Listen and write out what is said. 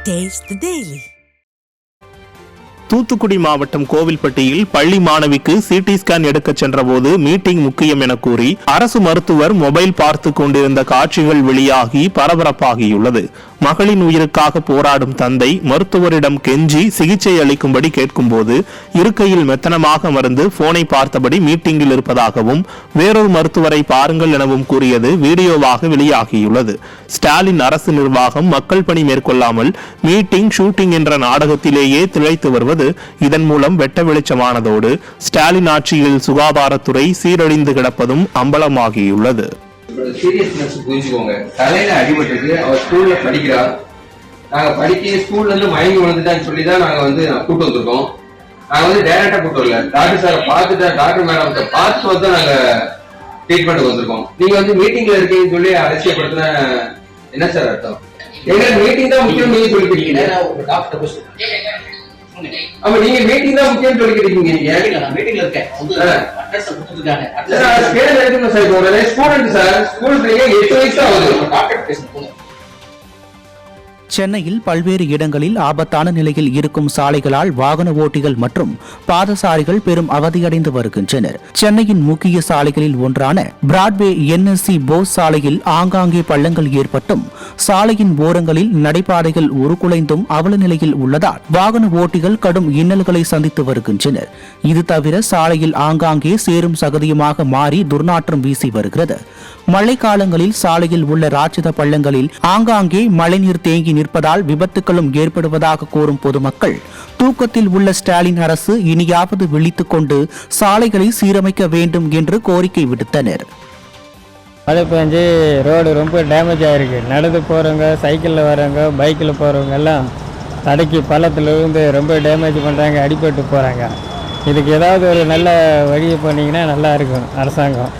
Taste the Daily. Thoothukudi மாவட்டம் கோவில்பட்டியில் பள்ளி மாணவிக்கு சிடி ஸ்கேன் எடுக்க சென்றபோது மீட்டிங் முக்கியம் என கூறி அரசு மருத்துவர் மொபைல் பார்த்து கொண்டிருந்த காட்சிகள் வெளியாகி பரபரப்பாகியுள்ளது. மகளின் உயிருக்காக போராடும் தந்தை மருத்துவரிடம் கெஞ்சி சிகிச்சை அளிக்கும்படி கேட்கும்போது இருக்கையில் மெத்தனமாக மருந்து போனை பார்த்தபடி மீட்டிங்கில் இருப்பதாகவும் வேறொரு மருத்துவரை பாருங்கள் எனவும் கூறியது வீடியோவாக வெளியாகியுள்ளது. ஸ்டாலின் அரசு நிர்வாகம் மக்கள் பணி மேற்கொள்ளாமல் மீட்டிங் ஷூட்டிங் என்ற நாடகத்திலேயே திளைத்து வருவது இதன் மூலம் வெட்ட வெளிச்சமானதோடு ஸ்டாலின் ஆட்சியில் சுகாதாரத்துறை சீரழிந்து கிடப்பதும் அம்பலமாகியுள்ளது. சீரியஸ்னஸ் புரிஞ்சுக்கோங்க. தலையில அடிபட்டு அவர் ஸ்கூல்ல படிக்கிறார். நாங்க படிக்க ஸ்கூல்ல இருந்து மயங்கி விழுந்துட்டான்னு சொல்லிதான் நாங்க கூட்டு வந்திருக்கோம். நாங்க டைரக்டா கூட்டு வரல, டாக்டர் சாரை பார்த்துட்டு டாக்டர் மேடம் பார்த்து வந்து நாங்க ட்ரீட்மெண்ட் வந்திருக்கோம். நீங்க மீட்டிங்ல இருக்கீங்கன்னு சொல்லி அலட்சியப்படுத்தின என்ன சார் அர்த்தம்? எங்களுக்கு மீட்டிங் தான் முக்கியம் நீங்க சொல்லிக்கிறீங்க. ஆமா, நீங்க மீட்டிங் தான் முக்கியம் சொல்லிக்கிறீங்க. மீட்டிங்ல இருக்கேன் ஸ்டூடெண்ட் சார், ஸ்கூல் 8 வயசு ஆகுது. டாக்டர் பேசணும். சென்னையில் பல்வேறு இடங்களில் ஆபத்தான நிலையில் இருக்கும் சாலைகளால் வாகன ஓட்டிகள் மற்றும் பாதசாரிகள் பெரும் அவதியடைந்து வருகின்றனர். சென்னையின் முக்கிய சாலைகளில் ஒன்றான பிராட்வே NSC போஸ் சாலையில் ஆங்காங்கே பள்ளங்கள் ஏற்பட்டும் சாலையின் ஓரங்களில் நடைபாதைகள் உருக்குலைந்தும் அவல நிலையில் உள்ளதால் வாகன ஓட்டிகள் கடும் இன்னல்களை சந்தித்து வருகின்றனர். இது தவிர சாலையில் ஆங்காங்கே சேரும் சகதியுமாக மாறி துர்நாற்றம் வீசி வருகிறது. மழைக்காலங்களில் சாலையில் உள்ள ராட்சத பள்ளங்களில் ஆங்காங்கே மழைநீர் தேங்கி நிற்பதால் விபத்துகளும் ஏற்படுவதாக கூறும் பொதுமக்கள் தூக்கத்தில் உள்ள ஸ்டாலின் அரசு இனியாவது விழித்துக் கொண்டு சாலைகளை சீரமைக்க வேண்டும் என்று கோரிக்கை விடுத்தனர். மழை பெஞ்சு ரோடு ரொம்ப டேமேஜ் ஆகிருக்கு. நடந்து போகிறவங்க, சைக்கிளில் வரவங்க, பைக்கில் போகிறவங்க எல்லாம் தடைக்கு பள்ளத்தில் இருந்து ரொம்ப டேமேஜ் பண்ணுறாங்க, அடிபட்டு போகிறாங்க. இதுக்கு ஏதாவது ஒரு நல்ல வழியை பண்ணிங்கன்னா நல்லா இருக்கும் அரசாங்கம்.